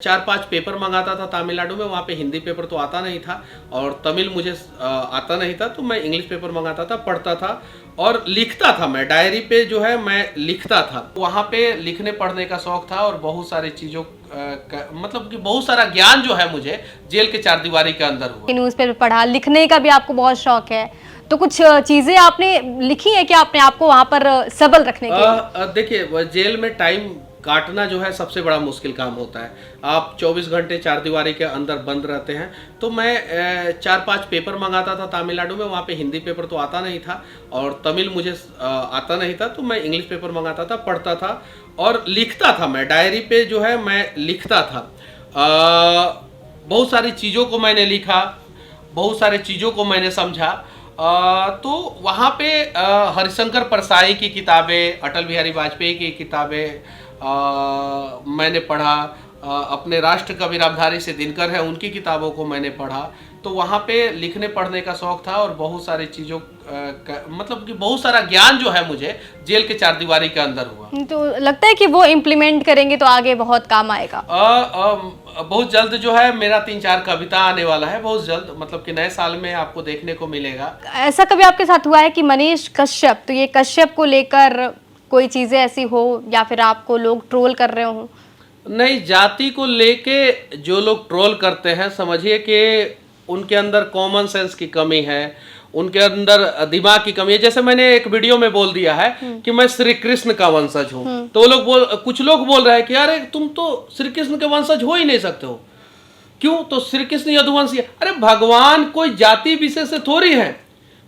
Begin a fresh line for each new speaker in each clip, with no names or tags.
4-5 paper मंगाता था तमिलनाडु में। वहाँ पे हिंदी पेपर तो आता नहीं था और तमिल मुझे आता नहीं था, तो मैं इंग्लिश पेपर मंगाता था, पढ़ता था और लिखता था। मैं डायरी पे जो है मैं लिखता था। वहाँ पे लिखने पढ़ने का शौक था और बहुत सारी चीज़ों मतलब कि बहुत सारा ज्ञान जो है मुझे जेल के चार दीवारी के अंदर हुआ।
न्यूज़पेपर पढ़ा, लिखने का भी आपको बहुत शौक है, तो कुछ चीजें आपने लिखी है कि आपने आपको वहां पर सबल रखने के लिए?
देखिए, जेल में टाइम काटना जो है सबसे बड़ा मुश्किल काम होता है। आप 24 घंटे चार दीवारी के अंदर बंद रहते हैं। तो मैं 4-5 पेपर मंगाता था तमिलनाडु में। वहाँ पे हिंदी पेपर तो आता नहीं था और तमिल मुझे आता नहीं था, तो मैं इंग्लिश पेपर मंगाता था, पढ़ता था और लिखता था। मैं डायरी पे जो है मैं लिखता था। बहुत सारी चीज़ों को मैंने लिखा, बहुत सारी चीज़ों को मैंने समझा। तो वहाँ पे हरिशंकर परसाई की किताबें, अटल बिहारी वाजपेयी की किताबें मैंने पढ़ा। अपने राष्ट्र कवि रामधारी से दिनकर है, उनकी किताबों को मैंने पढ़ा। तो वहाँ पे लिखने पढ़ने का शौक था और बहुत सारी चीज़ों मतलब कि बहुत सारा ज्ञान जो है मुझे जेल के चार दीवारी के अंदर हुआ।
तो लगता है कि वो इम्प्लीमेंट करेंगे तो आगे बहुत काम आएगा।
बहुत जल्द जो है मेरा 3-4 कविता आने वाला है, बहुत जल्द, मतलब कि नए साल में आपको देखने को मिलेगा।
ऐसा कभी आपके साथ हुआ है कि मनीष कश्यप, तो ये कश्यप को लेकर कोई चीजें ऐसी हो या फिर आपको लोग ट्रोल कर रहे हो?
नहीं, जाति को लेके जो लोग ट्रोल करते हैं, समझिए कि उनके अंदर कॉमन सेंस की कमी है, उनके अंदर दिमाग की कमी है। जैसे मैंने एक वीडियो में बोल दिया है कि मैं श्री कृष्ण का वंशज हूँ, तो कुछ लोग बोल रहे हैं कि अरे तुम तो श्री कृष्ण के वंशज हो ही नहीं सकते हो। क्यों? तो श्री कृष्ण यदुवंशी है। अरे भगवान कोई जाति विशेष से थोड़ी है।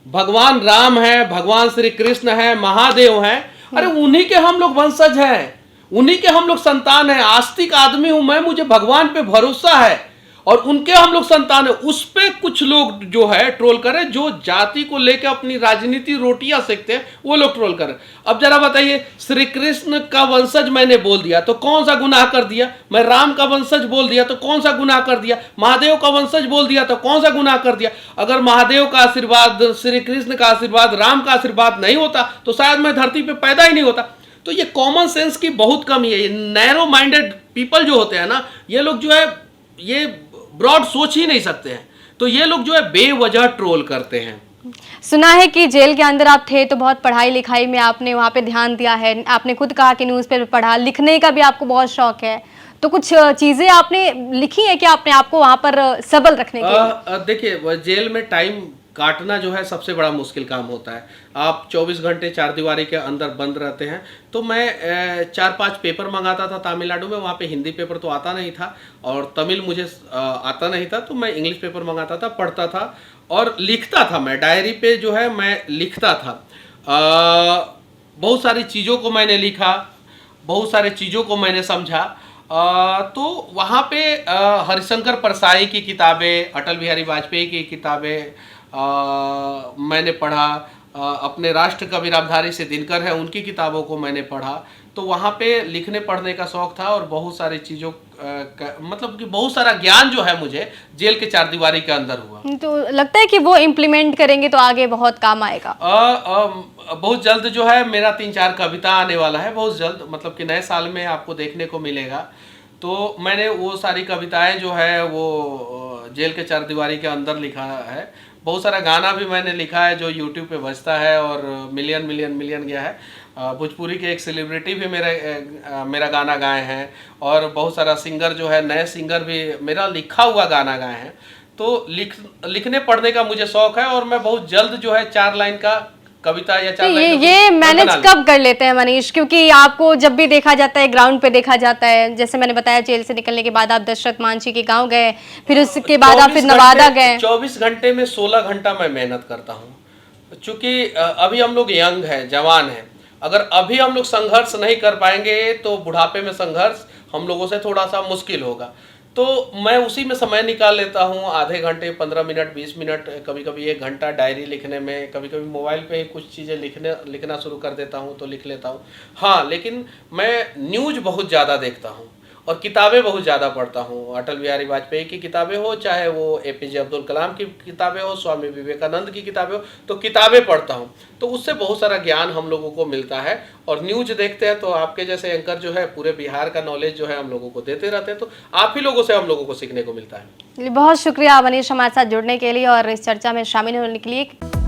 भगवान राम है, भगवान श्री कृष्ण है, महादेव है। अरे उन्हीं के हम लोग वंशज हैं, उन्हीं के हम लोग संतान हैं। आस्तिक आदमी हूं मैं, मुझे भगवान पे भरोसा है और उनके हम लोग संतान है। उस पे कुछ लोग जो है ट्रोल करें, जो जाति को लेकर अपनी राजनीति रोटियां सेकते हैं, वो लोग ट्रोल करें। अब जरा बताइए, श्री कृष्ण का वंशज मैंने बोल दिया तो कौन सा गुनाह कर दिया? मैं राम का वंशज बोल दिया तो कौन सा गुनाह कर दिया? महादेव का वंशज बोल दिया तो कौन सा गुनाह कर दिया? अगर महादेव का आशीर्वाद, श्री कृष्ण का आशीर्वाद, राम का आशीर्वाद नहीं होता तो शायद मैं धरती पे पैदा ही नहीं होता। तो ये कॉमन सेंस की बहुत कमी है। ये नैरो माइंडेड पीपल जो होते हैं ना, ये लोग जो है ये ब्रॉड सोच ही नहीं सकते हैं, तो ये लोग जो है बेवजह ट्रोल करते हैं।
सुना है कि जेल के अंदर आप थे तो बहुत पढ़ाई लिखाई में आपने वहाँ पे ध्यान दिया है, आपने खुद कहा कि न्यूज़पेपर पढ़ा, लिखने का भी आपको बहुत शौक है, तो कुछ चीजें आपने लिखी है कि आपने आपको वहाँ पर सबल रखने के लिए?
देखिए, जेल में टाइम काटना जो है सबसे बड़ा मुश्किल काम होता है। आप 24 घंटे चार दीवारी के अंदर बंद रहते हैं। तो मैं 4-5 पेपर मंगाता था तमिलनाडु में। वहाँ पे हिंदी पेपर तो आता नहीं था और तमिल मुझे आता नहीं था, तो मैं इंग्लिश पेपर मंगाता था, पढ़ता था और लिखता था। मैं डायरी पे जो है मैं लिखता था। बहुत सारी चीज़ों को मैंने लिखा, बहुत सारी चीज़ों को मैंने समझा। तो वहाँ पे हरिशंकर परसाई की किताबें, अटल बिहारी वाजपेयी की किताबें मैंने पढ़ा। अपने राष्ट्र कवि रामधारी से दिनकर है, उनकी किताबों को मैंने पढ़ा। तो वहाँ पे लिखने पढ़ने का शौक था और बहुत सारी चीज़ों मतलब कि बहुत सारा ज्ञान जो है मुझे जेल के चार दीवारी के अंदर हुआ।
तो लगता है कि वो इम्प्लीमेंट करेंगे तो आगे बहुत काम आएगा।
बहुत जल्द जो है मेरा 3-4 कविता आने वाला है, बहुत जल्द, मतलब कि नए साल में आपको देखने को मिलेगा। तो मैंने वो सारी कविताएं जो है वो जेल के चार दीवारी के अंदर लिखा है। बहुत सारा गाना भी मैंने लिखा है जो यूट्यूब पे बजता है और मिलियन मिलियन मिलियन गया है। भोजपुरी के एक सेलिब्रिटी भी मेरा गाना गाए हैं और बहुत सारा सिंगर जो है, नए सिंगर भी मेरा लिखा हुआ गाना गाए हैं। तो लिखने पढ़ने का मुझे शौक है और मैं बहुत जल्द जो है 4 लाइन का कविता या 4 लाइन का
ये मैनेज कब कर लेते हैं मनीष? क्योंकि आपको जब भी देखा जाता है, ग्राउंड पे देखा जाता है, जैसे मैंने बताया जेल से निकलने के बाद आप दशरथ मांझी के गांव गए, फिर उसके बाद आप फिर नवादा गए।
24 घंटे में 16 घंटा मैं मेहनत करता हूँ, क्योंकि अभी हम लोग यंग हैं, जवान हैं। अगर अभी हम लोग संघर्ष नहीं कर पाएंगे तो बुढ़ापे में संघर्ष हम लोगों से थोड़ा सा मुश्किल होगा। तो मैं उसी में समय निकाल लेता हूँ, आधे घंटे, 15 मिनट, 20 मिनट, कभी कभी 1 घंटा डायरी लिखने में। कभी कभी मोबाइल पे कुछ चीज़ें लिखना शुरू कर देता हूँ तो लिख लेता हूँ। हाँ, लेकिन मैं न्यूज़ बहुत ज़्यादा देखता हूँ और किताबें बहुत ज़्यादा पढ़ता हूँ। अटल बिहारी वाजपेयी की किताबें हो, चाहे वो एपीजे अब्दुल कलाम की किताबें हो, स्वामी विवेकानंद की किताबें हो, तो किताबें पढ़ता हूँ। तो उससे बहुत सारा ज्ञान हम लोगों को मिलता है। और न्यूज देखते हैं तो आपके जैसे एंकर जो है पूरे बिहार का नॉलेज जो है हम लोगों को देते रहते हैं, तो आप ही लोगों से हम लोगों को सीखने को मिलता है।
बहुत शुक्रिया मनीष हमारे साथ जुड़ने के लिए और इस चर्चा में शामिल होने के लिए।